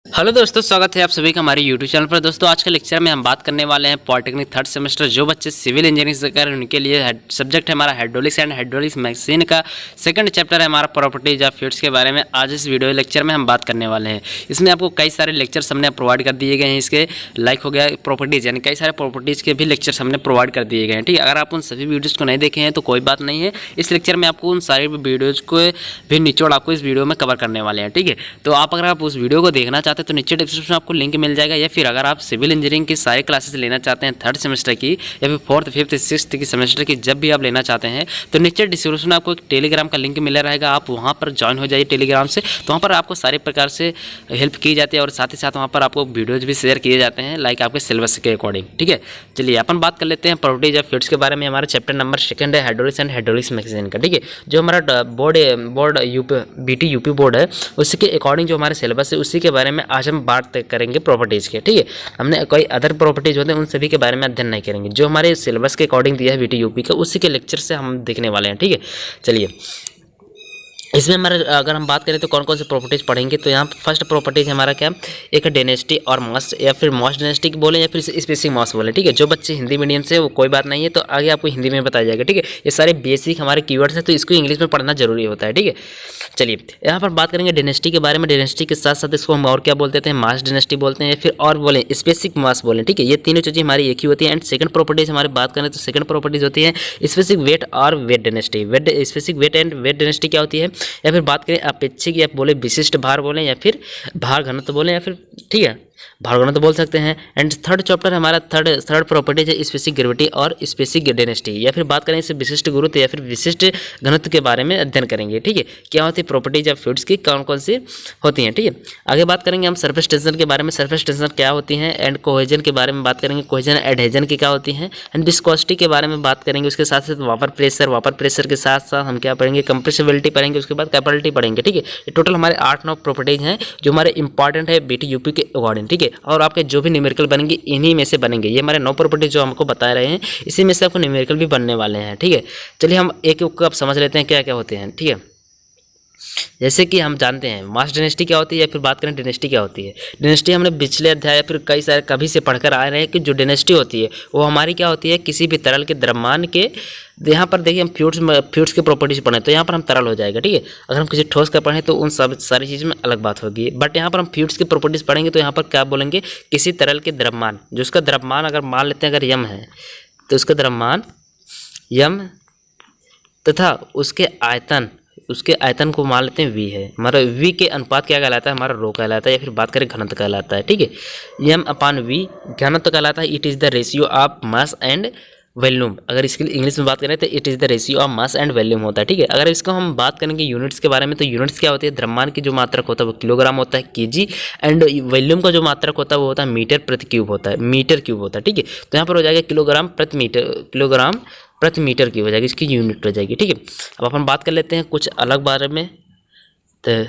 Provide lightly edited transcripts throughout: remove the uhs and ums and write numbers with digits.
Hello दोस्तों, स्वागत है आप सभी का हमारे यूट्यूब चैनल पर। दोस्तों आज के लेक्चर में हम बात करने वाले हैं पॉलिटेक्निक थर्ड सेमेस्टर जो बच्चे सिविल इंजीनियरिंग से कर रहे हैं उनके लिए सब्जेक्ट है हमारा हाइड्रोलिक्स एंड हाइड्रोलिक्स मशीन का सेकंड चैप्टर है हमारा प्रॉपर्टीज ऑफ फ्लूइड्स के बारे में। आज इस वीडियो लेक्चर में हम बात करने वाले हैं। इसमें आपको कई सारे लेक्चर्स हमने प्रोवाइड कर दिए गए हैं। इसके लाइक हो गया प्रॉपर्टीज़, यानी कई सारे प्रॉपर्टीज़ के भी लेक्चर्स हमने प्रोवाइड कर दिए गए हैं। ठीक है, अगर आप उन सभी वीडियोज़ को नहीं देखे हैं तो कोई बात नहीं है, इस लेक्चर में आपको उन सारे वीडियोज़ को भी निचोड़ आपको इस वीडियो में कवर करने वाले हैं। ठीक है, तो अगर आप उस वीडियो को देखना चाहते हैं तो नीचे डिस्क्रिप्शन आपको लिंक मिल जाएगा, या फिर अगर आप सिविल इंजीनियरिंग की सारी क्लासेस लेना चाहते हैं थर्ड सेमेस्टर की या फिर फोर्थ फिफ्थ सिक्स्थ की सेमेस्टर की, जब भी आप लेना चाहते हैं तो नीचे डिस्क्रिप्शन में आपको एक टेलीग्राम का लिंक मिला रहेगा। आप वहाँ पर ज्वाइन हो जाइए टेलीग्राम से, तो वहाँ पर आपको सारे प्रकार से हेल्प की जाती है और साथ ही साथ वहाँ पर आपको वीडियोज़ भी शेयर किए जाते हैं लाइक आपके सिलेबस के अकॉर्डिंग। ठीक है, चलिए अपन बात कर लेते हैं प्रॉपर्टीज ऑफ फ्लूइड्स के बारे में। हमारा चैप्टर नंबर सेकंड है हाइड्रोलिक्स एंड हाइड्रोलिक्स मशीन का। ठीक है, जो हमारा बोर्ड बीटी यूपी बोर्ड है उसके अकॉर्डिंग जो हमारा सिलेबस है उसी के बारे में आज हम बात करेंगे प्रॉपर्टीज़ के। ठीक है, हमने कोई अदर प्रॉपर्टीज होते हैं उन सभी के बारे में अध्ययन नहीं करेंगे, जो हमारे सिलेबस के अकॉर्डिंग दिया है बीटी यूपी का उसी के लेक्चर से हम देखने वाले हैं। ठीक है, चलिए इसमें हमारा अगर हम बात करें तो कौन कौन से प्रॉपर्टीज पढ़ेंगे, तो यहाँ फर्स्ट प्रॉपर्टीज हमारा क्या, एक डेनेसिटी और मास, या फिर मास डेनेसिटी बोले या फिर स्पेसिफिक मास बोले। ठीक है, जो बच्चे हिंदी मीडियम से वो कोई बात नहीं है, तो आगे आपको हिंदी में बताया जाएगा। ठीक है, ये सारे बेसिक हमारे कीवर्ड्स हैं तो इसको इंग्लिश में पढ़ना जरूरी होता है। ठीक है, चलिए यहाँ पर बात करेंगे डेनेसिटी के बारे में। डेनेसिटी के साथ साथ इसको हम और क्या बोलते हैं, मास डेनेसिटी बोलते हैं, या फिर और बोलें स्पेसिफिक मास बोलें। ठीक है, ये तीनों चीज़ें हमारी एक ही होती है। एंड सेकंड प्रॉपर्टीज हमारी बात करें तो सेकंड प्रॉपर्टीज होती है स्पेसिफिक वेट और weight density. Specific weight and weight density क्या होती है, या फिर बात करें अपेक्षिक या बोले विशिष्ट भार बोलें या फिर भार घनत्व बोलें, या फिर ठीक है भार घनत्व तो बोल सकते हैं। एंड थर्ड चैप्टर हमारा थर्ड प्रॉपर्टीज है स्पेसिफिक ग्रेविटी और स्पेसिफिक डेनेसिटी, या फिर बात करें इससे विशिष्ट गुरुत्व या फिर विशिष्ट घनत्व के बारे में अध्ययन करेंगे। ठीक है, क्या होती है प्रॉपर्टीज ऑफ फ्लूइड्स की, कौन कौन सी होती हैं। ठीक है, आगे बात करेंगे हम सरफेस टेंशन के बारे में। सरफेस टेंशन क्या होती है, एंड कोहेजन के बारे में बात करेंगे, कोहेजन एडहेजन की क्या होती है, एंड विस्कोसिटी के बारे में बात करेंगे। उसके साथ साथ वापर प्रेशर के साथ साथ हम क्या पढ़ेंगे, कंप्रेसिबिलिटी पढ़ेंगे, उसके बाद कैपेबिलिटी पढ़ेंगे। ठीक है, ये टोटल हमारे 8-9 प्रॉपर्टीज हैं जो हमारे इंपॉर्टेंट है बीटी यूपी के अकॉर्डिंग। ठीक है, और आपके जो भी न्यूमेरिकल बनेंगे इन्हीं में से बनेंगे। ये हमारे 9 प्रॉपर्टीज जो हमको बता रहे हैं इसी में से आपको न्यूमेरिकल भी बनने वाले हैं। ठीक है, चलिए हम एक एक को अब समझ लेते हैं क्या क्या होते हैं। ठीक है, जैसे कि हम जानते हैं मास डेनेसिटी क्या होती है, या फिर बात करें डेनेसिटी क्या होती है। डेनेसिटी हमने पिछले अध्याय या फिर कई सारे कभी से पढ़कर आ रहे हैं कि जो डेनेसिटी होती है वो हमारी क्या होती है, किसी भी तरल के द्रव्यमान के, यहाँ पर देखिए हम फ्लूइड्स की प्रॉपर्टीज पढ़ें तो यहाँ पर हम तरल हो जाएगा। ठीक है, अगर हम किसी ठोस का पढ़ें तो उन सब सारी चीज़ में अलग बात होगी, बट यहाँ पर हम फ्लूइड्स की प्रॉपर्टीज पढ़ेंगे तो यहाँ पर क्या बोलेंगे, किसी तरल के द्रव्यमान, जो उसका द्रव्यमान अगर मान लेते हैं अगर यम है तो उसका द्रव्यमान यम तथा उसके आयतन को मान लेते हैं वी है। हमारा वी के अनुपात क्या कहलाता है, हमारा रो कहलाता है, या फिर बात करें घनत्व कहलाता है। ठीक है, एम अपान वी घनत्व कहलाता है। It is the ratio of mass and volume. अगर इसके लिए इंग्लिश में बात करें तो it is the ratio of mass and volume होता है। ठीक है, अगर इसको हम बात करेंगे यूनिट्स के बारे में तो यूनिट्स क्या होती है, द्रव्यमान की जो मात्रक होता है वो किलोग्राम होता है, केजी, एंड वॉल्यूम का जो मात्रक होता है वो होता है मीटर प्रति क्यूब होता है, मीटर क्यूब होता है। ठीक है, तो यहाँ पर हो जाएगा किलोग्राम प्रति मीटर की हो जाएगी, इसकी यूनिट हो जाएगी। ठीक है, अब अपन बात कर लेते हैं कुछ अलग बारे में, तो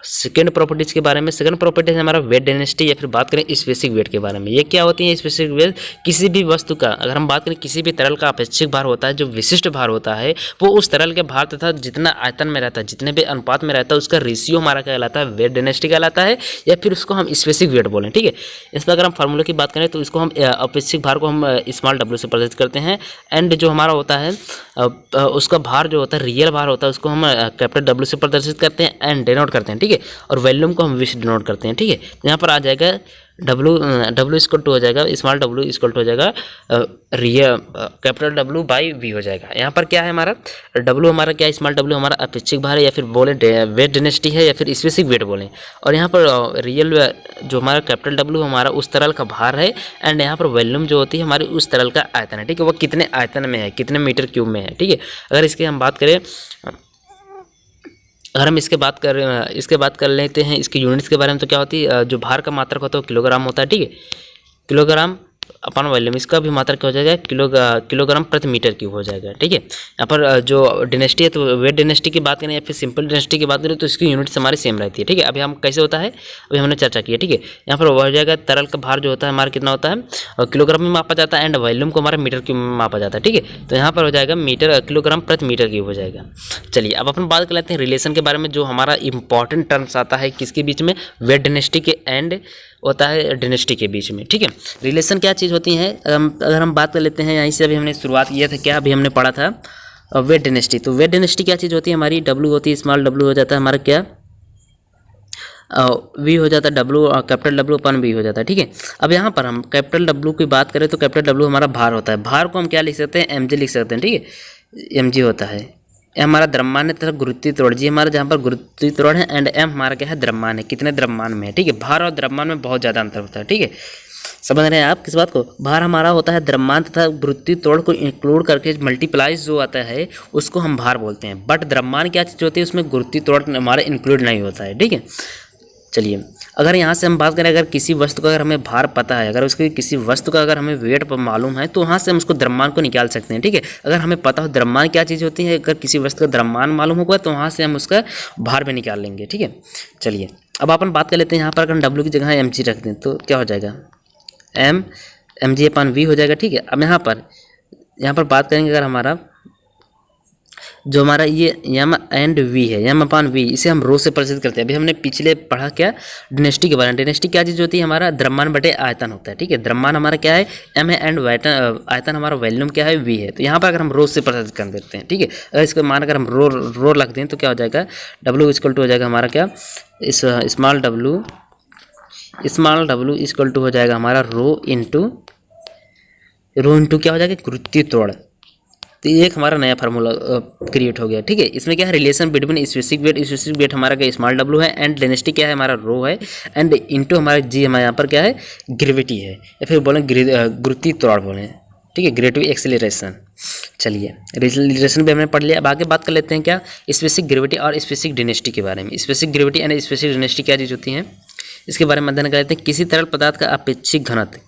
सेकेंड प्रॉपर्टीज के बारे में। सेकंड प्रॉपर्टीज हमारा वेट डेंसिटी, या फिर बात करें स्पेसिफिक वेट के बारे में। ये क्या होती है स्पेसिफिक वेट, किसी भी वस्तु का, अगर हम बात करें किसी भी तरल का अपेक्षिक भार होता है, जो विशिष्ट भार होता है वो उस तरल के भार तथा जितना आयतन में रहता है, जितने भी अनुपात में रहता है उसका रेशियो हमारा कहलाता है वेट डेंसिटी कहलाता है, या फिर उसको हम स्पेसिफिक वेट बोलें। ठीक है, इसमें अगर हम फार्मूले की बात करें तो इसको हम अपेक्षिक भार को हम स्मॉल डब्ल्यू से प्रदर्शित करते हैं, एंड जो हमारा होता है उसका भार जो होता है रियल भार होता है उसको हम कैपिटल डब्ल्यू से प्रदर्शित करते हैं एंड डिनोट करते हैं। ठीक है, और वॉल्यूम को हम वी से डिनोट करते हैं। ठीक है, तो यहाँ पर आ जाएगा डब्ल्यू इक्वल टू हो जाएगा, स्मॉल डब्ल्यू इक्वल टू हो जाएगा real capital W by V हो जाएगा। यहाँ पर क्या है हमारा डब्ल्यू, हमारा क्या है स्मॉल डब्ल्यू हमारा अपेक्षिक भार है, या फिर बोले वेट डेंसिटी है, या फिर स्पेसिफिक वेट बोलें, और यहाँ पर रियल जो हमारा कैपिटल डब्ल्यू हमारा उस तरल का भार है, एंड यहाँ पर वॉल्यूम जो होती है हमारी उस तरल का आयतन है। ठीक है, वो कितने आयतन में है, कितने मीटर क्यूब में है। ठीक है, अगर इसकी हम बात करें, अगर हम इसके बात कर लेते हैं इसके यूनिट्स के बारे में, तो क्या होती है जो भार का मात्रक होता है वो किलोग्राम होता है। ठीक है, किलोग्राम अपन वॉल्यूम, इसका भी मात्रा क्या हो जाएगा, किलोग्राम प्रति मीटर क्यूब हो जाएगा। ठीक है, यहाँ पर जो डेंसिटी है तो वेट डेंसिटी की बात करें या फिर सिंपल डेंसिटी की बात करें तो इसकी यूनिट्स हमारी सेम रहती है। ठीक है, अभी हम कैसे होता है अभी हमने चर्चा की है। ठीक है, यहाँ पर हो जाएगा तरल का भार जो होता है हमारा कितना होता है किलोग्राम में मापा जाता है, एंड वॉल्यूम को हमारा मीटर क्यूब में मापा जाता है। ठीक है, तो यहाँ पर हो जाएगा मीटर किलोग्राम प्रति मीटर क्यूब हो जाएगा। चलिए अब अपन बात कर लेते हैं रिलेशन के बारे में, जो हमारा इंपॉर्टेंट टर्म्स आता है किसके बीच में, वेट डेंसिटी के एंड होता है डेंसिटी के बीच में। ठीक है, रिलेशन क्या चीज़ होती है, अगर हम बात कर लेते हैं यहीं से, अभी हमने शुरुआत किया था क्या, अभी हमने पढ़ा था वेट डेंसिटी। तो वेट डेंसिटी क्या चीज़ होती है हमारी, डब्ल्यू होती है, स्मॉल डब्ल्यू हो जाता है हमारा क्या, वी हो जाता है W, capital W upon V हो जाता है। ठीक है, अब यहाँ पर हम कैपिटल डब्ल्यू की बात करें तो कैपिटल डब्ल्यू हमारा भार होता है, भार को हम क्या लिख सकते हैं, एम जी लिख सकते हैं। ठीक है, एम जी होता है, एम हमारा द्रव्यमान है तथा गुरुत्वीय त्वरण, जी हमारा जहाँ पर गुरुत्वीय त्वरण है, एंड एम हमारा क्या है, द्रव्यमान है, कितने द्रव्यमान में है। ठीक है, भार और द्रव्यमान में बहुत ज़्यादा अंतर होता है। ठीक है, समझ रहे हैं आप किस बात को, भार हमारा होता है द्रव्यमान तथा गुरुत्वीय त्वरण को इंक्लूड करके मल्टीप्लाइज जो आता है उसको हम भार बोलते हैं, बट द्रव्यमान क्या चीज़ होती है, उसमें गुरुत्वीय त्वरण हमारा इंक्लूड नहीं होता है। ठीक है, चलिए अगर यहाँ से हम बात करें, अगर किसी वस्तु का अगर हमें भार पता है, अगर उसकी किसी वस्तु का अगर हमें वेट मालूम है तो वहाँ से हम उसको द्रव्यमान को निकाल सकते हैं। ठीक है, अगर हमें पता हो द्रव्यमान क्या चीज़ होती है, अगर किसी वस्तु का द्रव्यमान मालूम होगा तो वहाँ से हम उसका भार भी निकाल लेंगे। ठीक है, चलिए अब अपन बात कर लेते हैं, यहाँ पर अगर डब्ल्यू की जगह एम जी रख दें तो क्या हो जाएगा, एम जी अपन वी हो जाएगा। ठीक है, अब यहाँ पर बात करेंगे, अगर हमारा जो हमारा ये एम एंड वी है, एम अपान वी, इसे हम रो से प्रदर्शित करते हैं। अभी हमने पिछले पढ़ा क्या, डेंसिटी के बारे में। डेंसिटी क्या चीज़ होती है, हमारा द्रव्यमान बटे आयतन होता है। ठीक है, द्रव्यमान हमारा क्या है, एम है, एंड आयतन हमारा वॉल्यूम क्या है, वी है। तो यहाँ पर अगर हम रो से प्रदर्शित कर देते हैं, ठीक है, अगर इसको मान अगर हम रो रख दें तो क्या हो जाएगा, डब्ल्यू इक्वल टू हो जाएगा हमारा क्या, इस स्मॉल डब्ल्यू इक्वल टू हो जाएगा हमारा रो इंटू क्या हो जाएगा, गुरुत्वीय त्वरण। तो ये एक हमारा नया फार्मूला क्रिएट हो गया। ठीक है, इसमें क्या है, रिलेशन बिटवीन स्पेसिफिक वेट हमारा क्या स्मॉल डब्ल्यू है, एंड डेंसिटी क्या है हमारा रो है, एंड इनटू हमारा जी हमारे यहाँ पर क्या है, ग्रेविटी है, या फिर बोलें गुरुत्वीय त्वरण बोलें। ठीक है, ग्रेविटी एक्सेलरेशन। चलिए रिलेशन भी हमने पढ़ लिया, अब आगे बात कर लेते हैं क्या, स्पेसिफिक ग्रेविटी और स्पेसिफिक डेंसिटी के बारे में। Specific gravity and specific density क्या चीज़ होती है, इसके बारे में अध्ययन कर लेते हैं। किसी तरल पदार्थ का अपेक्षिक घनत्व,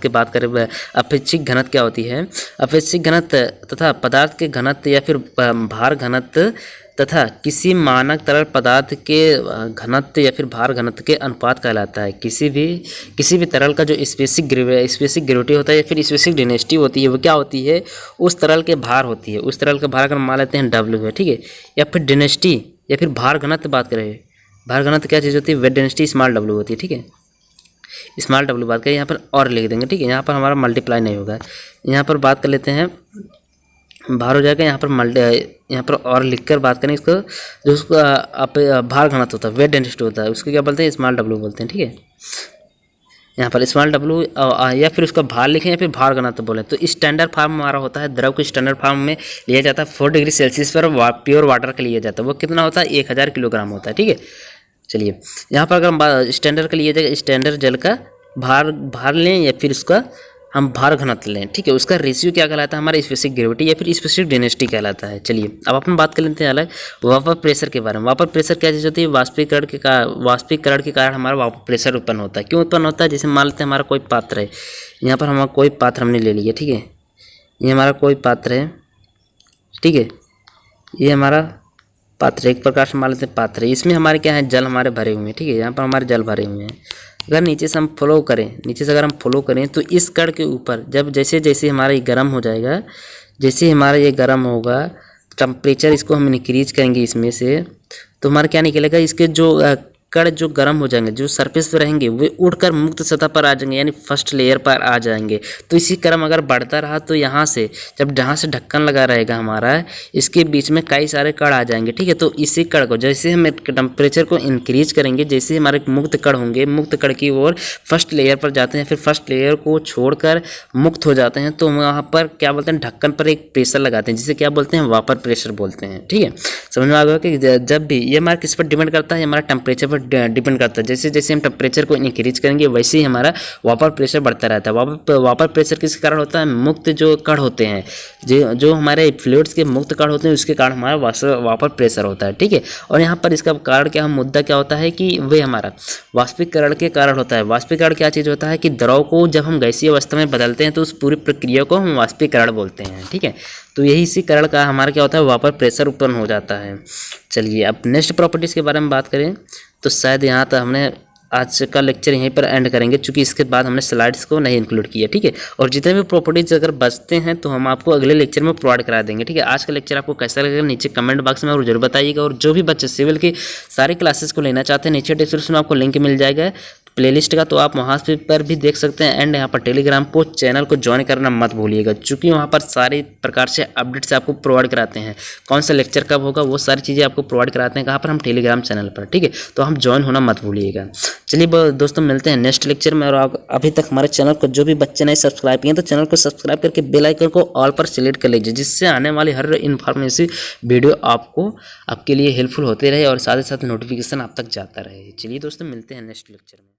की बात करें, अपेक्षिक घनत्व क्या होती है, अपेक्षिक घनत्व तथा पदार्थ के घनत्व या फिर भार घनत्व तथा किसी मानक तरल पदार्थ के घनत्व या फिर भार घनत्व के अनुपात कहलाता है। किसी भी तरल का जो स्पेसिफिक ग्रेविटी होता है या फिर स्पेसिफिक डेंसिटी होती है, वो क्या होती है, उस तरल के भार होती है, उस तरल का भार अगर मान लेते हैं डब्ल्यू है। ठीक है, या फिर डेंसिटी या फिर भार घनत्व बात करें, भार घनत्व क्या चीज़ होती है, वेट डेंसिटी स्मॉल डब्ल्यू होती है। ठीक है, स्मॉल डब्ल्यू बात करें, यहाँ पर और लिख देंगे। ठीक है, यहाँ पर हमारा मल्टीप्लाई नहीं होगा, यहाँ पर बात कर लेते हैं, भार हो जाएगा, यहाँ पर और लिखकर बात करें इसको, जो उसका भार घनत्व होता है, वेट डेंसिटी होता है, उसको क्या बोलते हैं, स्मॉल डब्ल्यू बोलते हैं। ठीक है, यहाँ पर स्मॉल डब्ल्यू या फिर उसका भार लिखें या फिर भार घनत्व बोलें। तो स्टैंडर्ड फार्म हमारा होता है, द्रव को स्टैंडर्ड फार्म में लिया जाता है 4 डिग्री सेल्सियस पर प्योर वाटर का लिया जाता है, वो कितना होता है, 1000 किलोग्राम होता है। ठीक है, चलिए यहाँ पर अगर हम स्टैंडर्ड का लिया जाएगा, स्टैंडर्ड जल का भार लें या फिर उसका हम भार घनत्व लें। ठीक है, उसका रेशियो क्या कहलाता है, हमारा स्पेसिफिक ग्रेविटी या फिर स्पेसिफिक डेंसिटी कहलाता है। चलिए अब अपन बात कर लेते हैं अलग वापर प्रेशर के बारे में। वापर प्रेशर क्या चीज़ होती है, वाष्पीकरण के कारण हमारा वापर प्रेशर उत्पन्न होता है। क्यों उत्पन्न होता है, जैसे मान लेते हैं हमारा कोई पात्र है, यहाँ पर हमारा कोई पात्र हमने ले लिया। ठीक है, ये हमारा कोई पात्र है। ठीक है, ये हमारा पात्र एक प्रकार से मान लेते हैं पात्र है, इसमें हमारे क्या है, जल हमारे भरे हुए हैं। ठीक है, यहाँ पर हमारे जल भरे हुए हैं। अगर नीचे से हम फ्लो करें तो इस कण के ऊपर जब जैसे हमारा ये गर्म हो जाएगा, जैसे हमारा ये गर्म होगा, टेम्परेचर इसको हम इंक्रीज करेंगे इसमें से, तो हमारा क्या निकलेगा, इसके जो कण जो गर्म हो जाएंगे, जो सरफेस पे रहेंगे, वे उड़कर मुक्त सतह पर आ जाएंगे, यानी फर्स्ट लेयर पर आ जाएंगे। तो इसी क्रम अगर बढ़ता रहा तो यहाँ से जहाँ से ढक्कन लगा रहेगा हमारा, इसके बीच में कई सारे कण आ जाएंगे। ठीक है, तो इसी कण को जैसे हम टेम्परेचर को इंक्रीज करेंगे, जैसे हमारे मुक्त कण होंगे, मुक्त कण की ओर फर्स्ट लेयर पर जाते हैं, फिर फर्स्ट लेयर को छोड़कर मुक्त हो जाते हैं, तो वहाँ पर क्या बोलते हैं, ढक्कन पर एक प्रेशर लगाते हैं, जिसे क्या बोलते हैं, वापर प्रेशर बोलते हैं। ठीक है, समझ में आ गया कि जब भी ये हमारा किस पर डिपेंड करता है, हमारा टेम्परेचर पर पर डिपेंड करता है। जैसे जैसे हम टेम्परेचर को इंक्रीज करेंगे वैसे ही हमारा वापर प्रेशर बढ़ता रहता है। वापर प्रेशर किस कारण होता है? मुक्त जो कण होते हैं, जो हमारे फ्लूइड्स के मुक्त कण होते हैं उसके कारण हमारा वापर प्रेशर होता है, ठीक है। और यहाँ पर इसका कारण क्या, मुद्दा क्या होता है कि वे हमारा वाष्पीकरण के कारण होता है। वाष्पीकरण क्या चीज़ होता है कि द्रव को जब हम गैसीय अवस्था में बदलते हैं तो उस पूरी प्रक्रिया को हम वाष्पीकरण बोलते हैं, ठीक है। तो यही इसी कारण का हमारा क्या होता है, वापर प्रेशर उत्पन्न हो जाता है। चलिए अब नेक्स्ट प्रॉपर्टीज़ के बारे में बात करें तो शायद यहाँ तक हमने आज का लेक्चर यहीं पर एंड करेंगे, क्योंकि इसके बाद हमने स्लाइड्स को नहीं इंक्लूड किया, ठीक है। और जितने भी प्रॉपर्टीज अगर बचते हैं तो हम आपको अगले लेक्चर में प्रोवाइड करा देंगे, ठीक है। आज का लेक्चर आपको कैसा लगेगा नीचे कमेंट बॉक्स में और जरूर बताइएगा। और जो भी बच्चे सिविल की सारी क्लासेस को लेना चाहते हैं नीचे डिस्क्रिप्शन में आपको लिंक मिल जाएगा प्लेलिस्ट का, तो आप वहाँ पर भी देख सकते हैं। एंड यहाँ पर टेलीग्राम को चैनल को ज्वाइन करना मत भूलिएगा, क्योंकि वहाँ पर सारी प्रकार से अपडेट्स आपको प्रोवाइड कराते हैं। कौन सा लेक्चर कब होगा वो सारी चीज़ें आपको प्रोवाइड कराते हैं, कहाँ पर? हम टेलीग्राम चैनल पर, ठीक है। तो हम ज्वाइन होना मत भूलिएगा। चलिए दोस्तों मिलते हैं नेक्स्ट लेक्चर में। और अभी तक हमारे चैनल को जो भी बच्चे नहीं सब्सक्राइब किए तो चैनल को सब्सक्राइब करके बेल आइकन को ऑल पर सिलेक्ट कर लीजिए, जिससे आने वाली हर इन्फॉर्मेटिव वीडियो आपके लिए हेल्पफुल होते रहे और साथ ही साथ नोटिफिकेशन आप तक जाता रहे। चलिए दोस्तों मिलते हैं नेक्स्ट लेक्चर में।